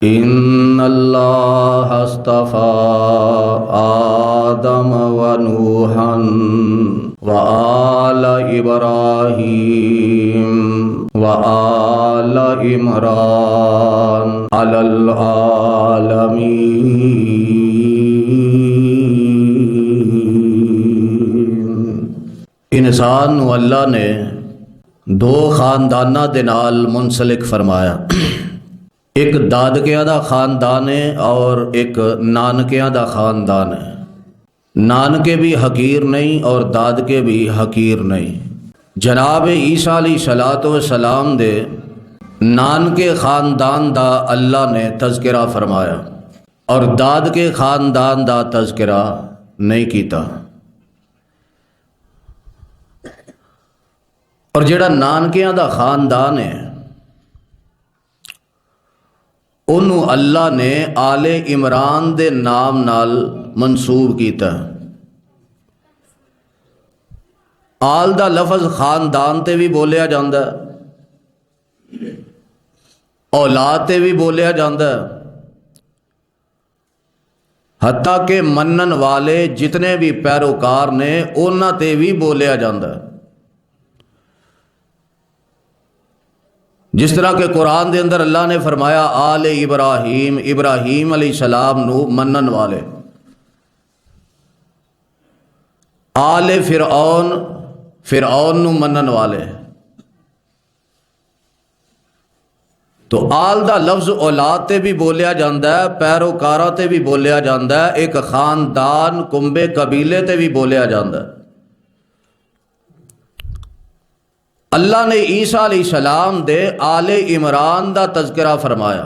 ان اللہ اصطفى آدم ونوحا وآل ابراہیم وآل عمران علی العالمین۔ انسان نو اللہ نے دو خانداناں دے نال منسلک فرمایا، ایک دادکیاں دا خاندان ہے اور ایک نانکیاں دا خاندان ہے۔ نانکے بھی حقیر نہیں اور دادکے بھی حقیر نہیں۔ جناب عیسیٰ علیہ السلام دے نانکے خاندان دا اللہ نے تذکرہ فرمایا اور دادکے خاندان دا تذکرہ نہیں کیتا۔ اور جڑا نانکیاں دا خاندان ہے انہوں اللہ نے آل عمران دے نام نال منسوب کیتا۔ آل دا لفظ خاندان تے بھی بولیا جاندا ہے، اولاد تے بھی بولیا جاندا ہے، حتیٰ کہ منن والے جتنے بھی پیروکار نے انہاں تے بھی بولیا جاندا ہے۔ جس طرح کہ قرآن دے اندر اللہ نے فرمایا آل ابراہیم، ابراہیم علیہ السلام نو منن والے، آل فرعون، فرعون نو منن والے۔ تو آل دا لفظ اولاد تے بھی بولیا جاندا ہے، پیروکاراں تے بھی بولیا جاندا ہے، ایک خاندان کنبے قبیلے تے بھی بولیا جاندا ہے۔ اللہ نے عیسیٰ علیہ السلام دے آل عمران دا تذکرہ فرمایا۔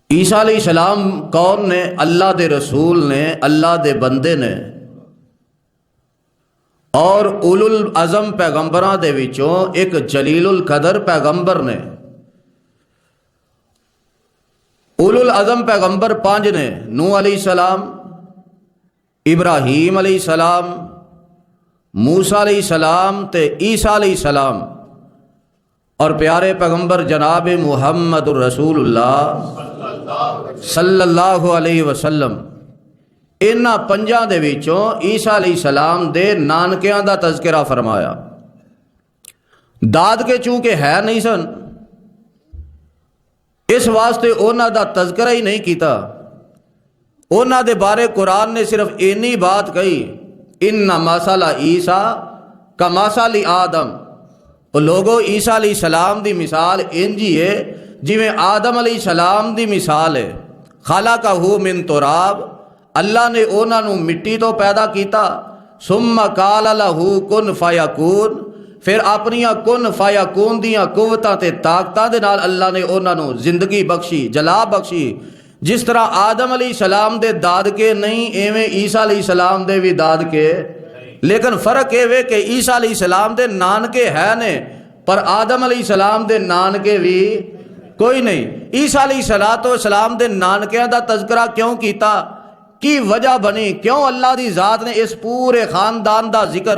عیسیٰ علیہ السلام کون نے؟ اللہ دے رسول نے، اللہ دے بندے نے، اور اولو العزم پیغمبراں دے وچوں ایک جلیل القدر پیغمبر نے۔ اولو العزم پیغمبر 5 نے، نوح علیہ السلام، ابراہیم علیہ السلام، موسیٰ علیہ السلام تے عیسیٰ علیہ السلام، اور پیارے پیغمبر جناب محمد الرسول اللہ صلی اللہ علیہ وسلم۔ انہاں 5 دے وچوں عیسیٰ علیہ السلام دے نانکیاں دا تذکرہ فرمایا۔ داد کے چونکہ ہے نہیں سن، اس واسطے انہاں دا تذکرہ ہی نہیں کیتا۔ انہاں دے بارے قرآن نے صرف اینی بات کہی، ان مثل عیسیٰ کمثل آدم۔ وہ لوگوں عیسیٰ علیہ السلام دی مثال انجی ہے جویں آدم علیہ السلام دی مثال ہے۔ خلقہ من تراب، اللہ نے انہاں نو مٹی تو پیدا کیتا، ثم قال لہ کن فیکون، پھر اپنیاں کن فیکون دیاں قوتاں تے طاقتاں دے نال اللہ نے انہاں نو زندگی بخشی، جلا بخشی۔ جس طرح آدم علیہ السلام دے دادکے نہیں، ایویں عیسیٰ علیہ السلام دے بھی دادکے، لیکن فرق یہ کہ عیسیٰ علیہ السلام دے نانکے ہے نے، پر آدم علیہ السلام دے نانکے بھی کوئی نہیں۔ عیسیٰ علیہ السلام دے نانکیاں دا تذکرہ کیوں کیتا؟ کی وجہ بنی؟ کیوں اللہ دی ذات نے اس پورے خاندان دا ذکر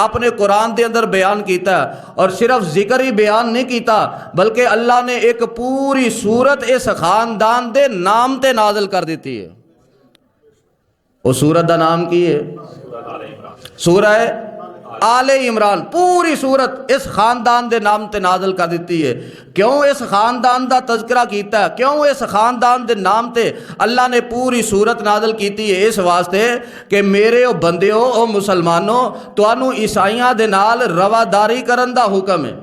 اپنے قرآن دے اندر بیان کیتا ہے؟ اور صرف ذکر ہی بیان نہیں کیتا بلکہ اللہ نے ایک پوری سورت اس خاندان دے نام تے نازل کر دیتی ہے۔ وہ سورت دا نام کی ہے؟ سورہ آل عمران۔ پوری صورت اس خاندان دے نام تے نازل کر دیتی ہے۔ کیوں اس خاندان دا تذکرہ کیتا ہے؟ کیوں اس خاندان دے نام تے اللہ نے پوری صورت نازل کیتی ہے؟ اس واسطے کہ میرے او بندیو، او مسلمانوں، تانوں عیسائیاں دے نال رواداری کرن دا حکم ہے،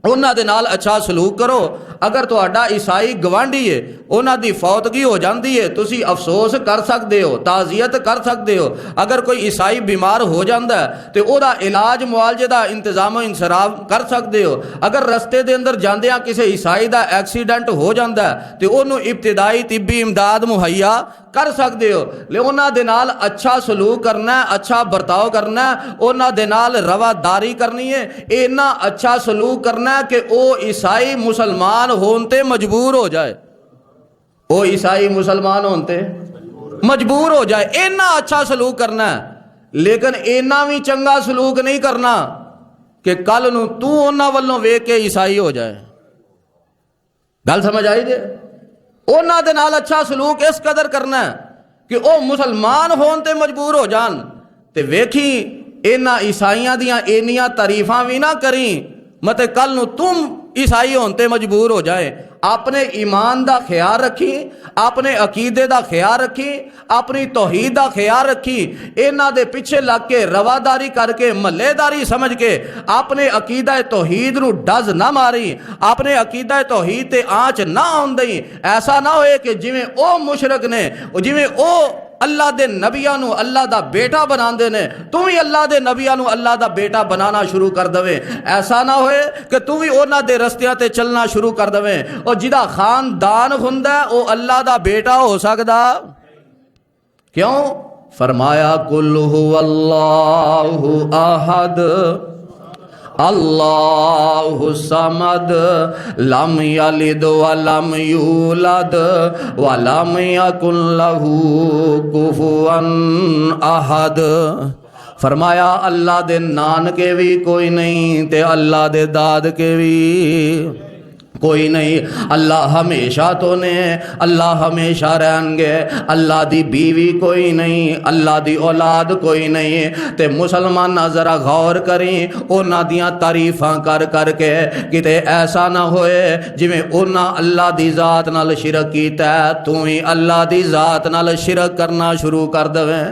انہاں دے نال اچھا سلوک کرو۔ اگر تہاڈا عیسائی گوانڈی ہے، انہاں دی فوتگی ہو جاندی ہے، تسی افسوس کر سکدے ہو، تعزیت کر سکدے ہو۔ اگر کوئی عیسائی بیمار ہو جاندا ہے تے او دا علاج معالجے دا انتظام و انصراف کر سکدے ہو۔ اگر رستے دے اندر جاندیاں کسی عیسائی دا ایکسیڈنٹ ہو جاندا ہے تے اونوں ابتدائی طبی امداد مہیا کر سکدے ہو۔ لے انہاں دے نال اچھا سلوک کرنا ہے، اچھا برتاؤ کرنا ہے، انہاں دے نال رواداری کرنی ہے، اینا اچھا سلوک کرنا ہے کہ او عیسائی مسلمان ہونتے مجبور ہو جائے، او عیسائی مسلمان ہونتے مجبور ہو جائے۔ اینا اچھا سلوک کرنا ہے، لیکن اینا بھی چنگا سلوک نہیں کرنا کہ کل نو تو انہاں والوں ویکھ کے عیسائی ہو جائے۔ گل سمجھ آئی جے؟ انہاں دے نال اچھا سلوک اس قدر کرنا ہے کہ او مسلمان ہون تے مجبور ہو جان، تے ویکھی انہاں عیسائیاں دیاں اینیاں تعریفاں بھی نہ کریں متے کل نو تم عیسائی ہون تے مجبور ہو جائے۔ اپنے ایمان دا خیال رکھی، اپنے عقیدے دا خیال رکھی، اپنی توحید دا خیال رکھی، انہاں دے پیچھے لگ کے رواداری کر کے محلے داری سمجھ کے اپنے عقیدہ توحید نو ڈز نہ ماری، اپنے عقیدہ توحید تے آنچ نہ آن دئی۔ ایسا نہ ہوئے کہ جویں او مشرک نے، جویں او اللہ دے نبیاں نو اللہ دا بیٹا بنا دے نے، تو بھی اللہ دے نبیاں نو اللہ دا بیٹا بنانا شروع کر دوے۔ ایسا نہ ہوئے کہ تو بھی اونا دے رستیاں تے چلنا شروع کر دوے۔ اور جدا خاندان ہوندا ہے او اللہ دا بیٹا ہو سکدا کیوں؟ فرمایا قل هو اللہ احد اللہ الصمد لم یلد ولم یولد ولم یکن لہ کفوا احد۔ فرمایا اللہ دے نان کے بھی کوئی نہیں تے اللہ دے داد کے بھی کوئی نہیں۔ اللہ ہمیشہ تو نے، اللہ ہمیشہ رہن گے، اللہ دی بیوی کوئی نہیں، اللہ دی اولاد کوئی نہیں۔ تے مسلمان ذرا غور کریں اونا دیاں تعریفاں کر کر کے کتے ایسا نہ ہوئے جویں اونا اللہ دی ذات نال شرک کیتا ہے تو ہی اللہ دی ذات نال شرک کرنا شروع کر دویں۔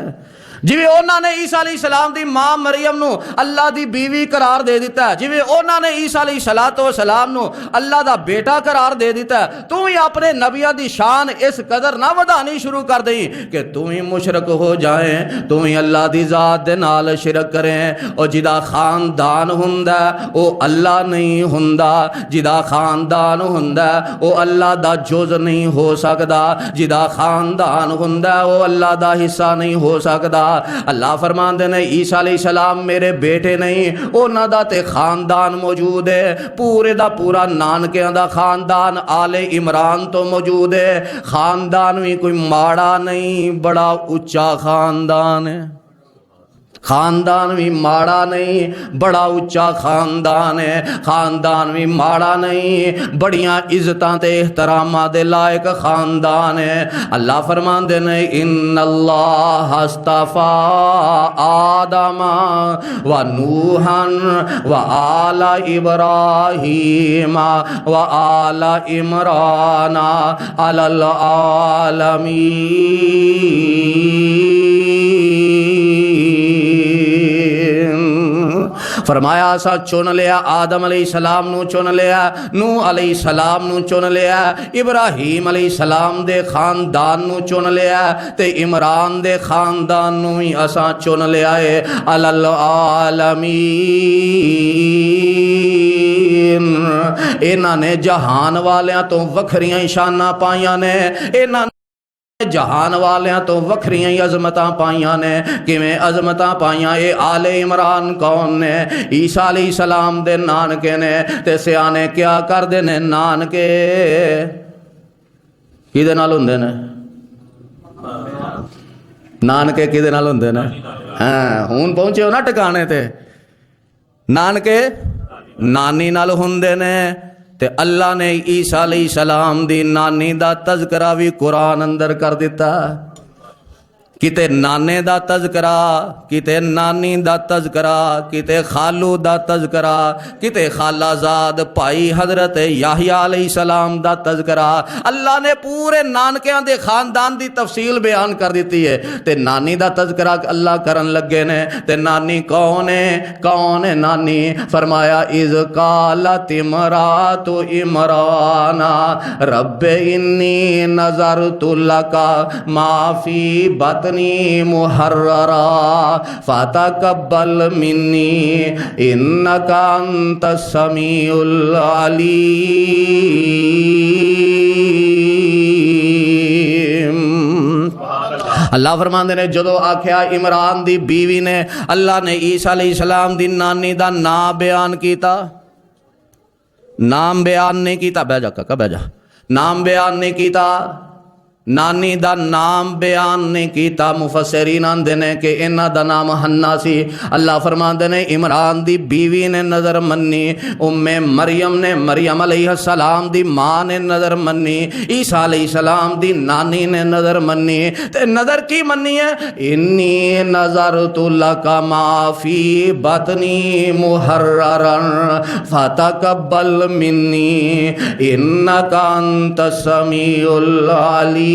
جویں انہاں نے عیسیٰ علیہ السلام دی ماں مریم نو اللہ دی بیوی قرار دے دیتا ہے، جویں انہاں نے عیسیٰ علیہ السلام نو اللہ دا بیٹا قرار دے دیتا ہے، تو ہی اپنے نبیوں دی شان اس قدر نہ ودانی شروع کر دئی کہ تو ہی مشرک ہو جائیں، تو ہی اللہ دی ذات دے نال شرک کریں۔ اور جدا خاندان ہوندا او اللہ نہیں ہوندا، جدا خاندان ہوندا او اللہ دا جز نہیں ہو سکدا، جدا خاندان ہوندا او اللہ دا حصہ نہیں ہو سکدا۔ اللہ فرماندے نے عیسیٰ علیہ السلام میرے بیٹے نہیں، انہاں دا تے خاندان موجود ہے، پورے دا پورا نانکیاں دا خاندان آل عمران تو موجود ہے۔ خاندان بھی کوئی ماڑا نہیں، بڑا اچا خاندان ہے، خاندان بھی ماڑا نہیں، بڑا اچا خاندان ہے، خاندان بھی ماڑا نہیں، بڑیاں عزتاں تے احتراماں دے لائق خاندان ہے۔ اللہ فرماندے نے ان اللہ اصطفیٰ آدم و نوحا و آل ابراہیم و آل عمران علی العالمین۔ فرمایا سا چن لیا آدم علیہ السلام نو چن لیا، نوح علیہ السلام نو چن لیا، ابراہیم علیہ السلام دے خاندان نو چن لیا، تے عمران دے خاندان نو ہی اساں چن لیا ہے علی العالمین۔ انہاں نے جہان والیاں تو وکھریاں شاناں پائیاں نے، انہاں جہان والیاں تو وکھریاں عظمتاں پائیاں نے۔ کیویں عظمتاں پائیاں؟ اے آل عمران کون نے؟ عیسیٰ علیہ السلام دے نانکے نے۔ تے سیانے کیا کر دے نے؟ نانکے کدے نال ہوندے نے؟ نانکے کدے نال ہوندے نے؟ ہاں ہون پہنچے ہو نا ٹکانے تے، نانکے نانی نال ہوندے نے۔ تے اللہ نے عیسیٰ علیہ السلام دی نانی دا تذکرہ بھی قرآن اندر کر دیتا، کتے نانے دا تذکرہ، کتے نانی دا تذکرہ، کتے خالو دا تذکرہ، کتے خالہ زاد بھائی حضرت یحییٰ علیہ السلام دا تذکرہ۔ اللہ نے پورے نانکیاں دے خاندان دی تفصیل بیان کر دیتی ہے۔ تے نانی دا تذکرہ اللہ کرن لگے نے۔ تے نانی کون ہے؟ کون ہے نانی؟ فرمایا اذ قالت امرأۃ عمران رب انی نذرت لک ما فی بطنی محررا فتقبل منی انک انت السمیع العلیم۔ اللہ فرماندے نے جدو آکھیا عمران دی بیوی نے اللہ نے عیسیٰ علیہ السلام دی نانی دا نام بیان کیتا، نام بیان نہیں کیتا، بہ جا کاکا بہ جا، نام بیان نہیں کیتا، نانی دا نام بیان نہیں کیتا، مفسرین آندے نے کہ انہاں دا نام حنا سی۔ اللہ فرماندے نے عمران دی بیوی نے نظر منی، ام مریم نے، مریم علیہ السلام دی ماں نے نظر منی، عیسیٰ علیہ السلام دی نانی نے نظر منی۔ تے نظر کی منی ہے؟ انی نظرت لک ما فی بطنی محررا فتقبل منی انک انت السمیع العلیم۔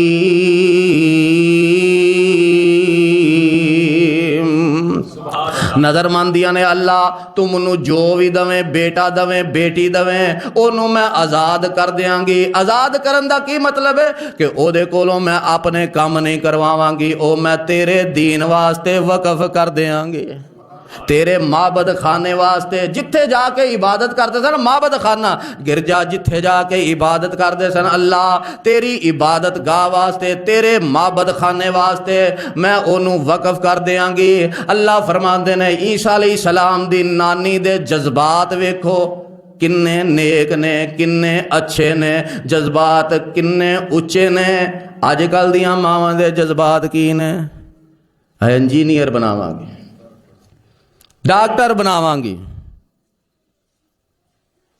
نظر ماندیاں نے اللہ تو منو جو بھی دویں، بیٹا دویں، بیٹی دویں، انہوں میں آزاد کر دیاں گی۔ آزاد کرن دا کی مطلب ہے کہ او دے کولوں میں اپنے کام نہیں کرواواں گی، او میں تیرے دین واسطے وقف کر دیاں گی، تیرے معبد خانے واسطے۔ جتھے جا کے عبادت کرتے سن معبد خانہ، گرجا جتھے جا کے عبادت کرتے سن اللہ تیری عبادت گاہ واسطے، تیرے معبد خانے واسطے میں انہوں وقف کر دیاں گی۔ اللہ فرماندے نے عیسیٰ علیہ السلام دی نانی دے جذبات ویکھو کنے نیک نے، کنے اچھے نے، جذبات کنے اچھے نے۔ اج کل دیاں ماواں دے جذبات کی نے؟ انجینئر بناواں گی، ڈاکٹر بناواں گی،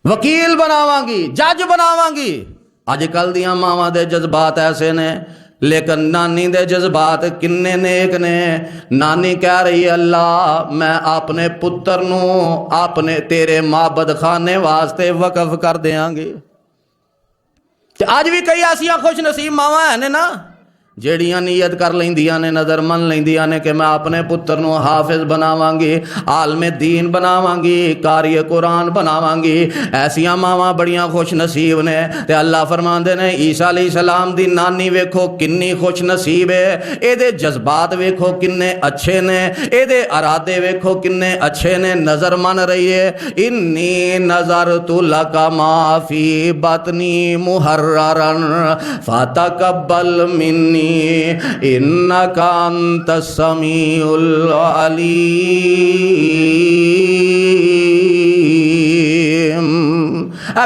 وکیل بناواں گی، جج بناواں گی۔ اج کل دیاں ماواں دے جذبات ایسے نے، لیکن نانی دے جذبات کنے نیک نے۔ نانی کہہ رہی ہے اللہ میں اپنے پتر نو اپنے تیرے معبد خانے واسطے وقف کر دیاں گی۔ اج بھی کئی ایسیاں خوش نصیب ماواں ہیں نا جیڑیاں نیت کر لیندیاں نے، نظر من لیندیاں نے کہ میں اپنے پتر نو حافظ بناواں گی، عالم دین بناواں گی، قاری قرآن بناواں گی۔ ایسیاں ماواں بڑیاں خوش نصیب نے۔ تے اللہ فرماندے نے عیسیٰ علیہ السلام دی نانی ویکھو کنی خوش نصیب ہے، اے دے جذبات ویکھو کنے اچھے نے، اے دے ارادے ویکھو کنے اچھے نے، نظر من رہی ہے۔ انی نظرت لک ما فی بطنی محررا فتقبل منی انک انت السمیع العلیم۔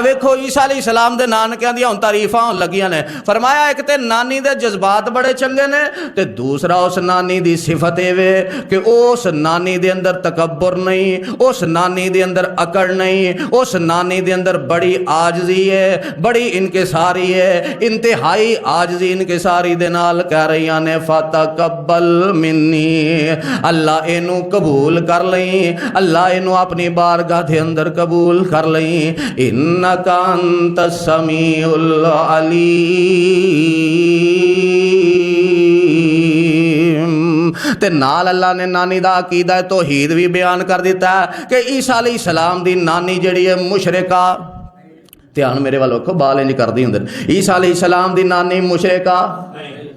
ویکھو عیسیٰ علیہ السلام دے نانکیاں دی ہن تعریفاں ہون لگیاں نے۔ فرمایا ایک تے نانی دے جذبات بڑے چنگے نے، تے دوسرا اس نانی دی صفت اے وے کہ اس نانی دے اندر تکبر نہیں، اس نانی دے اندر اکڑ نہیں، اس نانی دے اندر بڑی عاجزی ہے، بڑی انکساری ہے، انتہائی عاجزی انکساری دے نال کہہ رہیاں نے فتقبل منی، اللہ اینو قبول کر لیں، اللہ اینو اپنی بارگاہ دے اندر قبول کر لیں۔ انک انت السمیع العلیم۔ تے نال اللہ نے نانی دا عقیدہ توحید بھی بیان کر دیتا ہے کہ عیسیٰ علیہ السلام دی نانی جڑی ہے مشرکہ، دھیان میرے والوں کو بال انج کردی ہوندے، عیسیٰ علیہ السلام دی نانی مشرکہ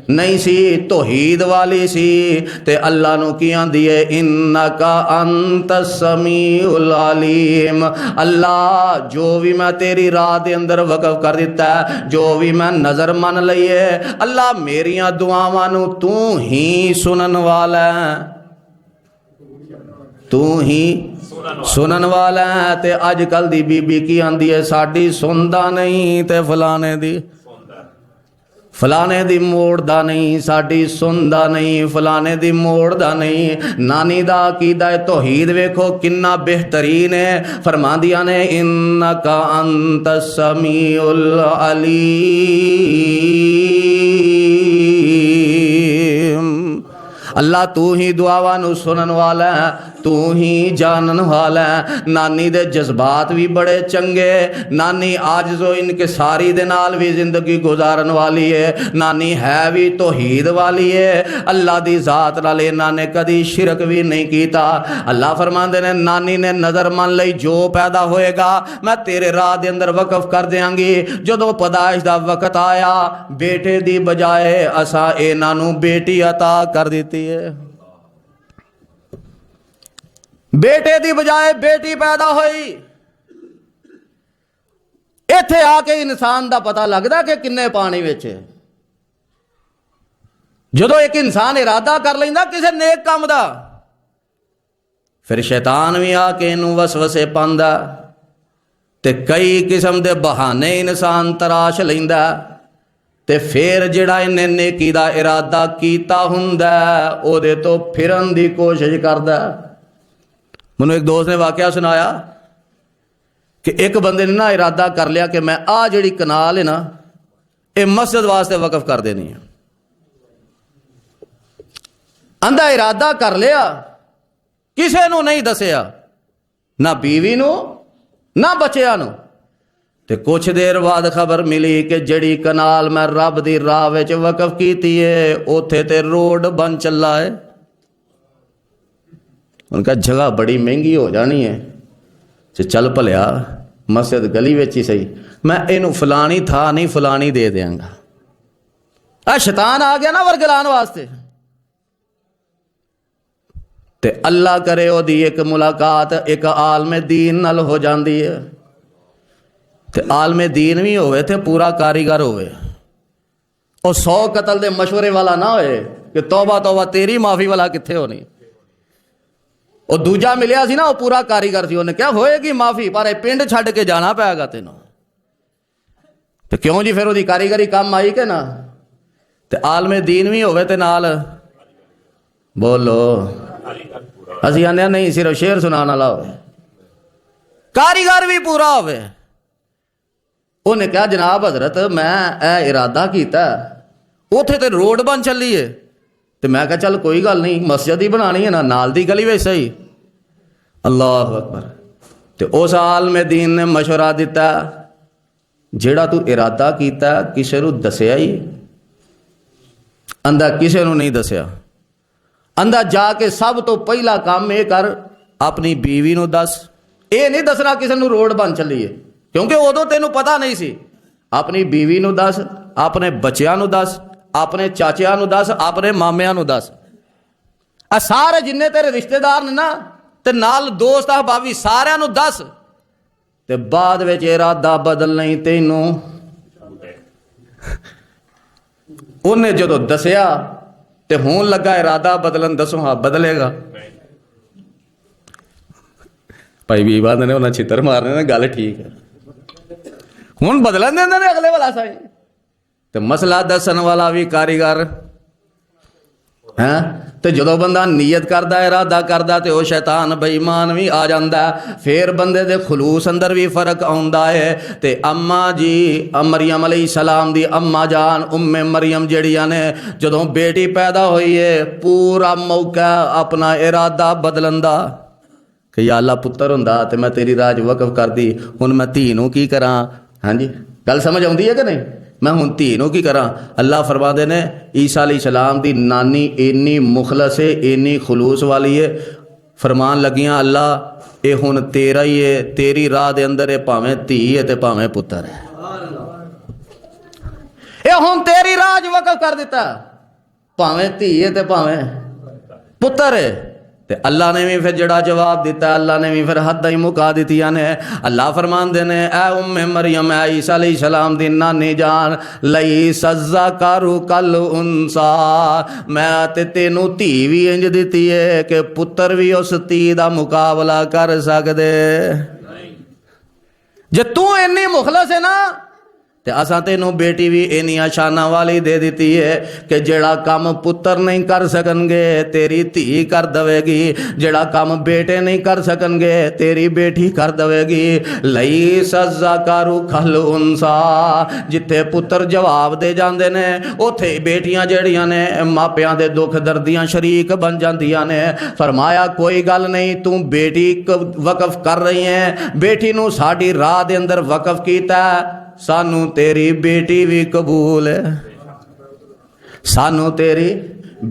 نہیں سی، توحید والی سی۔ تے اللہ نو کی آندی ہے انک انت السمیع العلیم، اللہ جو بھی میں تیری راہ دے اندر وقف کر دیتا ہے، جو بھی میں نظر من لئیے، اللہ میریاں دعاواں نو تو ہی سنن والا ہے، تو ہی سنن والا ہے۔ تے اج کل دی بی بی کی آندی ہے ساڈی سندا نہیں تے فلانے دی موڑ دا نہیں، ساڈی سندا نہیں، فلانے دی موڑ دا نہیں۔ نانی دا عقیدہ توحید ویکھو کنا بہترین ہے۔ فرماندیاں نے انک انت السمیع العلیم، اللہ تو ہی دعاواں نو سنن والا ہے، تو ہی جانن والا ہے۔ نانی دے جذبات بھی بڑے چنگے، نانی عاجز و انکساری دے نال بھی زندگی گزارن والی ہے، نانی ہے بھی توحید والی ہے، اللہ دی ذات نال انہاں نے کدی شرک بھی نہیں کیتا۔ اللہ فرماندے نے نانی نے نظر من لئی جو پیدا ہوئے گا میں تیرے راہ دے اندر وقف کر دیاں گی۔ جدوں پیدائش دا وقت آیا بیٹے دی بجائے اساں انہاں نو بیٹی عطا کر دیتی ہے، بیٹے دی بجائے بیٹی پیدا ہوئی۔ ایتھے آ کے انسان دا پتہ لگدا کہ کنے پانی وچ ہے۔ جدو ایک انسان ارادہ کر لیندا کسے نیک کام دا، پھر شیطان بھی آ کے انہوں وسوسے پاندا تے کئی قسم دے بہانے انسان تراش لیندا تے پھر جڑا انہیں نیکی دا ارادہ کیتا ہوندا ہے او دے تو پھرن دی کوشش کردا ہے۔ منوں ایک دوست نے واقعہ سنایا کہ ایک بندے نے نا ارادہ کر لیا کہ میں جڑی کنال ہے نا یہ مسجد واسطے وقف کر دینی ہے۔ اندھا ارادہ کر لیا، کسے نو نہیں دسیا، نہ بیوی نو نہ بچیاں نو۔ تے کچھ دیر بعد خبر ملی کہ جڑی کنال میں رب دی راہ وچ وقف کیتی ہے اوتھے تے روڈ بن چلا ہے۔ ان کا جگہ بڑی مہنگی ہو جانی ہے، چل پلیا مسجد گلی وچ ہی صحیح، میں اینو فلانی تھا نہیں فلانی دے دیاں گا۔ شیطان آ گیا نا ورگلان واسطے۔ تے اللہ کرے او دی ایک ملاقات ایک عالم دین نال ہو جاندی ہے، تے عالم دین بھی ہوئے تے پورا کاریگر ہوئے، او 100 قتل دے مشورے والا نہ ہوئے کہ توبہ توبہ تیری معافی والا کتھے ہونی۔ او دوجا ملیا سی نا، وہ پورا کاریگر سی، انہیں کیا ہوئے گی معافی پر پنڈ چھڈ کے جانا پائے گا تینوں۔ تو کیوں جی پھر وہ کاریگری کام آئی کہ نا؟ تے عالم دین بھی ہوئے تے نال بولو، اسی آنے نہیں صرف شعر سنانا والا ہوئے، کاریگر بھی پورا ہوئے۔ انہیں کہا جناب حضرت میں اے ارادہ کیتا اوتھے تے روڈ بن چلی ہے، تو میں کہا چل کوئی گل نہیں مسجد ہی بنانی ہے نا، نال دی گلی ویسے ہی۔ اللہ اکبر۔ تو اس عالم دین نے مشورہ دیتا جیڑا تو ارادہ کیتا کسے نو دسیا ہی؟ اندھا کسے نو نہیں دسیا۔ اندھا جا کے سب تو پہلا کام یہ کر اپنی بیوی نو دس، اے نہیں دسنا کسے نو روڈ بن چلی ہے کیونکہ ادو تینوں پتہ نہیں سی۔ اپنی بیوی نو دس، اپنے بچیاں نو دس، اپنے چاچیاں نو دس، اپنے مامیاں نو دس، سارے جننے تیرے رشتہ دار نے نا تے نال دوست احبابی سارے نو دس، تے بعد وچ ارادہ بدل نہیں تینوں۔ انہیں جدو دسیا تے ہون لگا ارادہ بدلن، دسو ہاں بدلے گا؟ بھائی بھی بات نے انہیں چھتر مارنے نے گل ٹھیک ہے، ہون بدلن دیں نے اگلے والا سائی تے مسئلہ دسن والا بھی کاریگر تے جدو بندہ نیت کردہ ارادہ کردہ تے او شیطان بے ایمان بھی آ جاندہ ہے۔ پھر بندے دے خلوص اندر بھی فرق آندہ ہے۔ تے اماں جی مریم علیہ السلام دی اماں جان مریم جڑیاں نے جدو بیٹی پیدا ہوئی ہے پورا موقع اپنا ارادہ بدلندہ کہ یا اللہ پتر ہوندا تے میں تیری راج وقف کر دی، ہن میں دھی نوں کی کراں؟ ہاں جی گل سمجھ آؤندی ہے کہ نہیں؟ میں ہن دھی نوں کی کراں؟ اللہ فرماندے نے عیسیٰ علیہ السلام دی نانی اینی مخلص ہے، اینی خلوص والی ہے، فرمان لگیاں اللہ اے ہن تیرا ہی ہے، تیری راہ دے اندر ہے، پاویں دھی ہے تے پاویں پتر ہے، اے ہن تیری راج وقف کر دیتا، پاویں دھی ہے تے پاویں پتر ہے۔ تے اللہ نے بھی پھر جڑا جواب دیتا ہے، اللہ نے بھی پھر حد ہی مکا دیتی نے۔ اللہ فرمان دینے اے مریم اے عیسیٰ علیہ السلام دی نانی جان، لیس الذکر کالانثی، میں تے تینوں دھی بھی انج دیتی ہے کہ پتر بھی اس دھی دا مقابلہ کر سکدے۔ جے تو انی مخلص ہے نا تے اساں تینوں بیٹی بھی اینیاں شاناں والی دے دیتی ہے کہ جڑا کام پتر نہیں کر سکن گے تیری دھی کر دوے گی، جڑا کام بیٹے نہیں کر سکن گے تیری بیٹی کر دوے گی۔ لیس الذکر کالانثی، جتھے پتر جواب دے جاندے نے اوتھے بیٹیاں جڑیاں نے ماپیاں دے دکھ دردیاں شریک بن جاندیاں نے۔ فرمایا کوئی گل نہیں، تو بیٹی وقف کر رہی ہیں، بیٹی نو ساڈی راہ دے اندر وقف کیتا ہے، سانو تیری بیٹی بھی قبول ہے، سانو تیری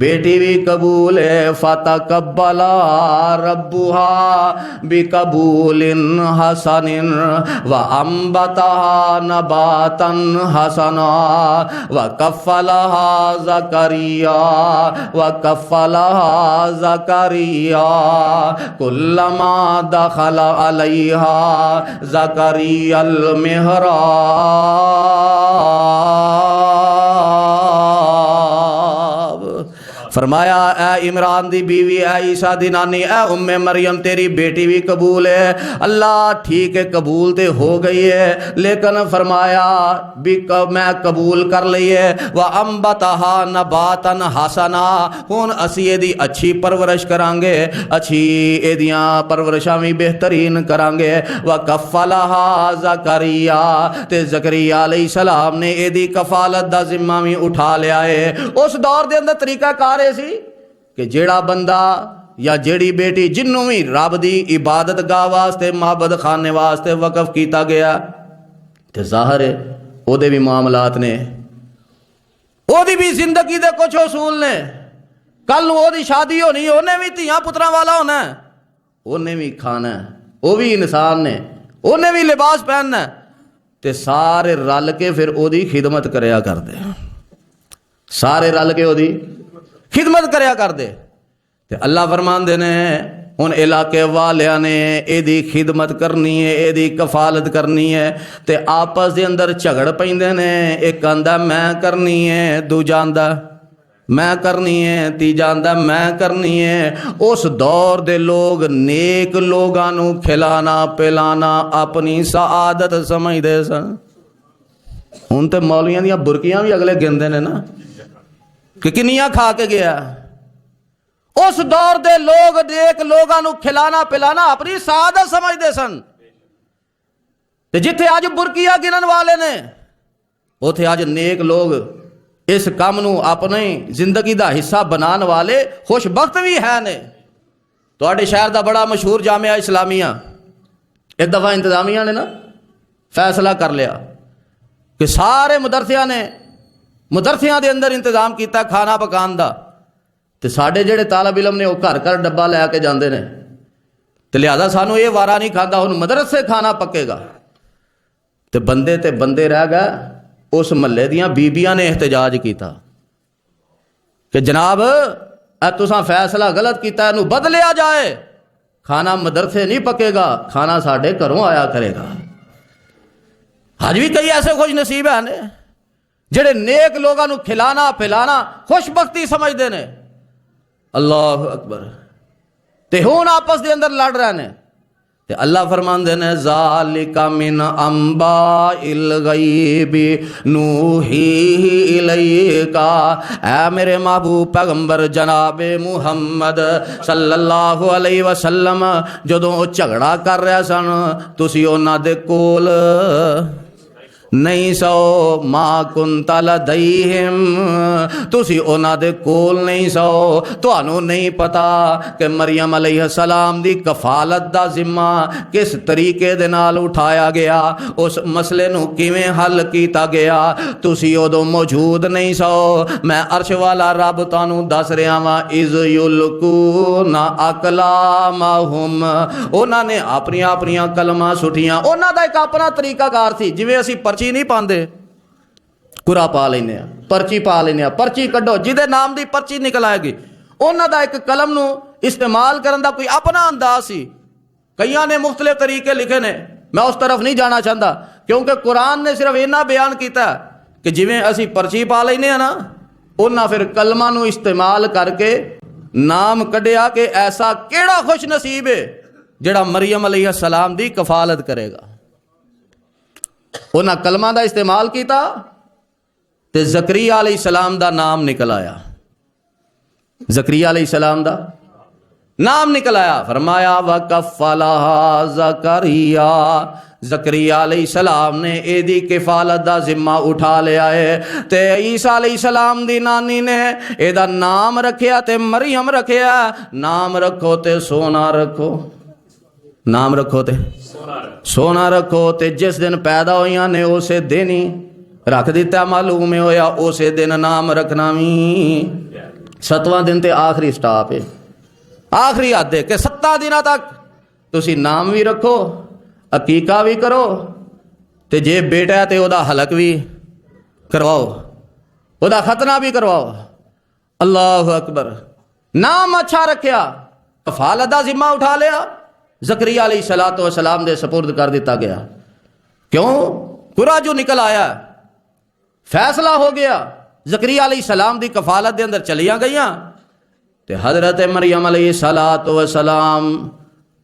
بیٹی بھی قبول ہے۔ فتقبلها ربها بقبول حسن وانبتها نباتا حسنا وکفلها زکریا کلما دخل علیها زکریا المحراب فرمایا اے عمران دی بیوی، اے عیسیٰ دی نانی، اے ام مریم تیری بیٹی بھی قبول ہے۔ اللہ ٹھیک ہے قبول تے ہو گئی ہے، لیکن فرمایا بھی میں قبول کر لی ہے، وَأَنبَتَهَا نَبَاتًا حَسَنًا، ہن اسی دی اچھی پرورش کرانگے، اچھی ایدیاں پرورشاں بھی بہترین کرانگے۔ وَكَفَّلَهَا زَكَرِيَّا، تے زکریا علیہ السلام نے ایدی کفالت دا ذمہ بھی اٹھا لیا ہے۔ اس دور دے اندر طریقہ کار سی کہ جیڑا بندہ یا جیڑی بیٹی جنوں بھی رب دی عبادت گاہ واسطے معبد خانے واسطے وقف کیتا گیا تے ظاہر ہے او دے بھی معاملات نے، او دی بھی زندگی دے کچھ اصول نے، کل نو او دی شادی ہونی، اونے بھی تیاں پتراں والا ہونا ہے، اونے بھی کھانا ہے، او بھی انسان نے، اونے بھی لباس پہننا ہے، تے سارے رل کے پھر او دی خدمت کریا کر دے، سارے رل کے او دی خدمت کریا کر دے۔ تے اللہ فرماندے نے ان علاقے والیاں نے اے دی خدمت کرنی ہے، اے دی کفالت کرنی ہے، تے آپس دے اندر جھگڑ پیندے نے، ایک آندا میں کرنی ہے، دوجا آندا میں کرنی ہے، تیجا آندا میں کرنی ہے۔ اس دور دے لوگ نیک لوگاں نو کھلانا پلانا اپنی سعادت سمجھدے سن۔ ہن تے مولویاں دیاں برکیاں بھی اگلے گندے نے نا کہ کنیاں کھا کے گیا۔ اس دور دے لوگ نیک لوگاں نو کھلانا پلانا اپنی سعادت سمجھدے سن، تے جتھے اج برکیاں گنن والے نے اوتھے اج نیک لوگ اس کام نو اپنی زندگی دا حصہ بنان والے خوش بخت بھی ہے نے۔ تواڈے شہر دا بڑا مشہور جامعہ اسلامیہ ایک دفعہ انتظامیہ نے نا فیصلہ کر لیا کہ سارے مدرسیاں دے اندر انتظام کیتا کھانا پکان دا، تے ساڈے جڑے طالب علم نے وہ گھر گھر ڈبا لے کے جاندے نے، تے لہذا سانو یہ وارا نہیں کھادا، ہن مدرسے کھانا پکے گا۔ تے بندے رہ گئے، اس محلے دیاں بیبیاں نے احتجاج کیتا کہ جناب اے تساں فیصلہ غلط کیتا، اینو بدلیا جائے، کھانا مدرسے نہیں پکے گا، کھانا ساڈے گھروں آیا کرے گا۔ آج بھی کئی ایسے خوش نصیب ہیں نے جڑے نیک لوگاں نو کھلانا پلانا خوش بختی سمجھدے نے۔ اللہ اکبر، تے ہون آپس دے اندر لڑ رہے نے، تے اللہ فرماندے نے ذالک من انباء الغیب نوحیہ الیک، اے میرے محبوب پیغمبر جناب محمد صلی اللہ علیہ وسلم جدوں او جھگڑا کر رہے سن تسی انہاں دے کول نہیں سو، ما کنت لدیہم، تسی انہاں دے کول نہیں سو، تانوں نہیں پتا کہ مریم علیہ السلام دی کفالت دا ذمہ کس طریقے دے نال اٹھایا گیا، اس مسئلے نو کیویں حل کیتا گیا، تسی ادوں موجود نہیں سو۔ میں عرش والا رب تانوں دس رہا واں، اذ یلقون اقلامہم، انہاں نے اپنی قلماں سٹیاں، انہاں دا ایک اپنا طریقہ کار سی، جویں اسی پرچی نہیں پاندے، قرآن پا لینے پرچی پا لینے، پرچی کڈو جدے نام دی پرچی نکل آئے گی، انہاں دا ایک قلم نو استعمال کرن دا کوئی اپنا انداز سی۔ کئیاں نے مختلف طریقے لکھے نے، میں اس طرف نہیں جانا چاہتا کیونکہ قرآن نے صرف اتنا بیان کیتا ہے کہ جویں اسی پرچی پا لینے نا، انہاں پھر کلمہ نو استعمال کر کے نام کڈیا کہ ایسا کیڑا خوش نصیب ہے جڑا مریم علیہ السلام دی کفالت کرے گا۔ انہاں کلمہ دا استعمال کیتا تے زکریا علیہ السلام دا نام نکل آیا، زکریا علیہ السلام دا نام نکل آیا۔ فرمایا وَكَفَّلَهَا زَكَرِيَّا، زکریا علیہ السلام نے اے دی کفالت دا ذمہ اٹھا لیا ہے، تے عیسیٰ علیہ السلام دی نانی نے اے دا نام رکھیا تے مریم رکھیا۔ نام رکھو تے سونا رکھو، نام رکھو تے سونا رکھو، تے جس دن پیدا ہوئیاں نے اسے دن ہی رکھ دیتا، معلوم ہویا اسے دن نام رکھنا بھی 7واں دن تے آخری سٹاپ ہے، آخری حد ہے کہ 7 دنوں تک تسی نام بھی رکھو، عقیقہ بھی کرو، تے جے بیٹا ہے تے او دا حلق بھی کرواؤ، او دا ختنہ بھی کرواؤ۔ اللہ اکبر، نام اچھا رکھیا، کفالت دا ذمہ اٹھا لیا، زکریا علیہ السلام دے سپرد کر دیتا گیا۔ کیوں؟ قرآن جو نکل آیا، فیصلہ ہو گیا، زکریا علیہ السلام دی کفالت دے اندر چلیاں گئیاں، تے حضرت مریم علیہ السلام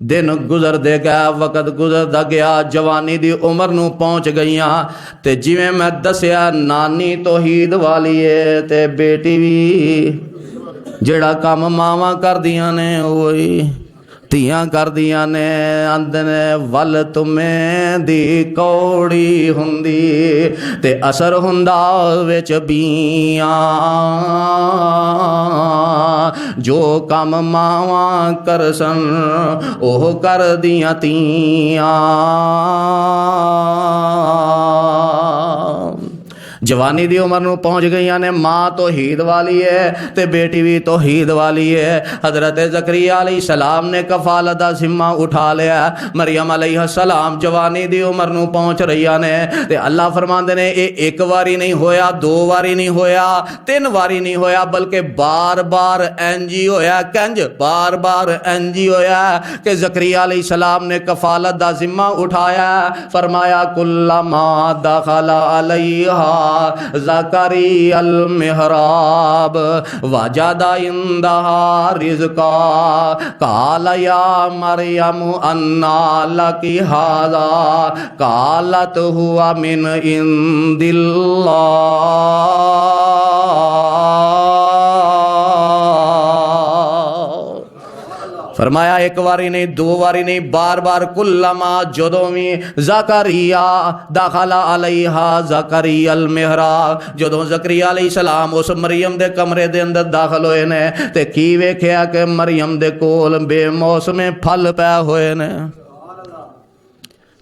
دن گزر دے گیا، وقت گزردا گیا، جوانی دی عمر نو پہنچ گئیاں، تے جویں میں دسیا نانی توحید والی ہے تے بیٹی بھی جڑا کام ماواں کردیاں نے وہی تیاں کردیاں نے، آندے نے ول تمہیں دی کوڑی ہوندی تے اثر ہوندا وچ بیاں، جو کم ماواں کرسن اوہ کردیاں تیاں۔ جوانی دی عمر نو پہنچ گئیاں نے، ماں توحید والی ہے تے بیٹی بھی توحید والی ہے۔ حضرت زکریا علیہ السلام نے کفالت دا ذمہ اٹھا لیا، مریم علیہ السلام جوانی دی عمر نو پہنچ رہیاں نے، تے اللہ فرماندے نے اے ایک واری نہیں ہویا، دو واری نہیں ہویا، تین واری نہیں ہویا، بلکہ بار بار انجی ہویا، کنج بار بار انجی ہویا کہ زکریا علیہ السلام نے کفالت دا ذمہ اٹھایا، فرمایا کلما دخل علیہا زکریا المحراب وجد عندها رزقا قال یا مریم انا لک ھذا قالت هو من عند اللہ۔ فرمایا ایک واری نہیں، دو واری نہیں، بار بار کلما جدوں بھی زکریا داخل علیہا زکریا المحراب، جدوں زکریا علیہ السلام اس مریم دے کمرے دے اندر داخل ہوئے نے تے کی ویکھیا کہ مریم دے کول بے موسم پھل پے ہوئے نے۔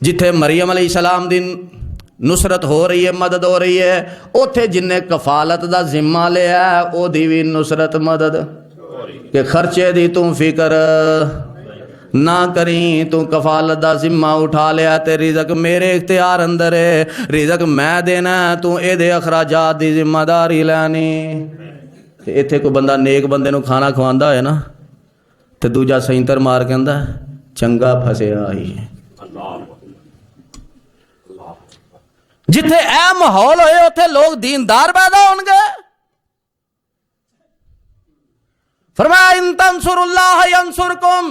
جتھے مریم علیہ السلام دی نصرت ہو رہی ہے، مدد ہو رہی ہے، اوتھے جن نے کفالت دا ذمہ لیا ہے او دی بھی نصرت مدد کہ خرچے دی تم فکر نہ کریں، تو کفالت دا ذمہ اٹھا لیا تے رزق میرے اختیار اندر ہے، رزق میں دینا تو اے دے اخراجات دی ذمہ داری لینی۔ تے ایتھے کوئی بندہ نیک بندے نو کھانا کھواندا ہے نا تے دوجا سینتر مار کے آندا چنگا پھسیا ہی۔ جتھے اے ماحول ہوئے اوتھے لوگ دیندار پیدا ہون گے۔ فرمایا ان تنصر اللہ ینصرکم،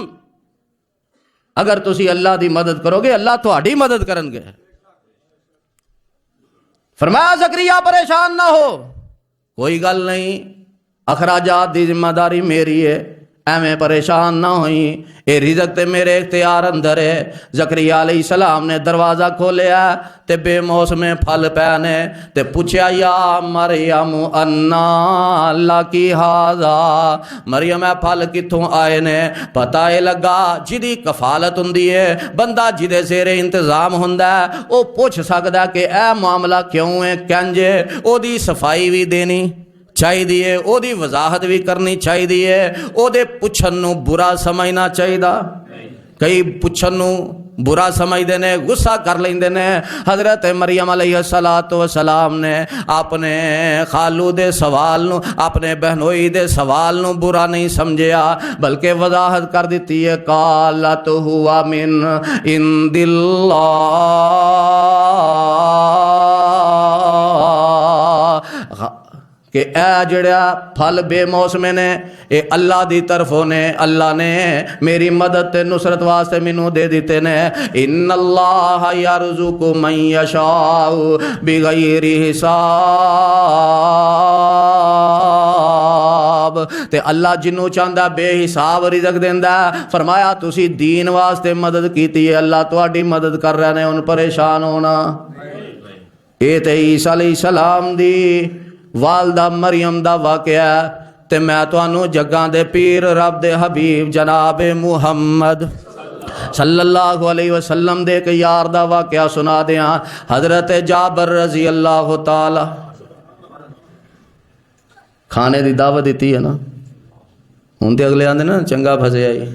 اگر تسی اللہ دی مدد کرو گے اللہ تہاڈی مدد کرن گے۔ فرمایا زکریا پریشان نہ ہو، کوئی گل نہیں، اخراجات دی ذمہ داری میری ہے، ایویں پریشان نہ ہوئیں، اے رزق تے میرے اختیار اندر ہے۔ زکریا علیہ السلام نے دروازہ کھولیا تے بے موسم پھل پینے تے پوچھیا یا مریم انا لکی ھذا، مریم اے پھل کتھوں آئے نے؟ پتہ اے لگا جدی کفالت ہوندی ہے، بندہ جدے زیر انتظام ہوندا ہے او پوچھ سکدا کہ اے معاملہ کیوں ہے، کنج ہے، او دی صفائی بھی دینی چاہیے، او دی وضاحت بھی کرنی چاہیے، او دے پچھن نو برا سمجھنا چاہیے۔ کئی پچھن نو برا سمجھتے نے، غصہ کر لیندے نے۔ حضرت مریم علیہ السلام نے اپنے خالو دے سوال نو، اپنے بہنوئی دے سوال نو برا نہیں سمجھیا، بلکہ وضاحت کر دیتی ہے قالت ہوا من عند اللہ، کہ اے جڑا پھل بے موسمے نے اے اللہ دی طرفوں نے، اللہ نے میری مدد تے نصرت واسطے مینوں دے دیتے نے۔ ان اللہ یرزق من یشاء بغیر حساب، تے اللہ جنوں چاہندا بے حساب رزق دیندا۔ فرمایا تسی دین واسطے مدد کیتی ہے، اللہ تہاڈی مدد کر رہے نے، ان پریشان ہونا۔ اے تے عیسیٰ علیہ السلام دی والدہ مریم دا واقعہ تے میں تانوں جگاں دے پیر رب دے حبیب جناب محمد صلی اللہ علیہ وسلم دے ایک یار دا واقعہ سنا دیاں۔ حضرت جابر رضی اللہ تعالی کھانے دی دعوت دیتی ہے نا، ہن تے اگلے آندے نا چنگا پھسیا ہی،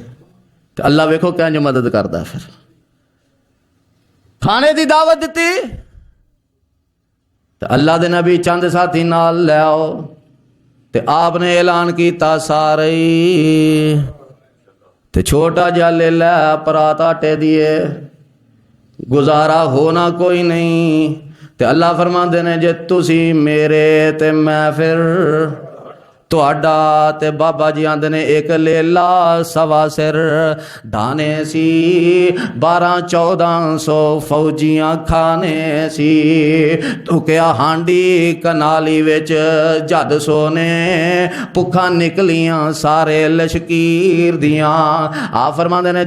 تے اللہ ویکھو کنج مدد کردا، پھر کھانے دی دعوت دیتی تے اللہ دے نبی چند ساتھی نال لے آؤ تے آپ نے اعلان کیتا سارے تے چھوٹا جا لے لے پرات آٹے دیے، گزارا ہونا کوئی نہیں۔ تے اللہ فرماندے نے جے تسی میرے تے میں پھر ਤੁਹਾਡਾ ਤੇ ਬਾਬਾ ਜੀ ਆਂਦੇ ਨੇ ਇੱਕ ਲੇਲਾ ਸਵਾ ਸਿਰ ਦਾਣੇ ਸੀ 1200-1400 ਫੌਜੀਆਂ ਖਾਣੇ ਸੀ ਤੁਕਿਆ ਹਾਂਡੀ ਕਨਾਲੀ ਵਿੱਚ ਜਦ ਸੋਨੇ ਭੁੱਖਾਂ ਨਿਕਲੀਆਂ ਸਾਰੇ ਲਸ਼ਕੀਰ ਦੀਆਂ ਆ ਫਰਮਾਉਂਦੇ ਨੇ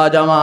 ਆ ਜਾਵਾਂ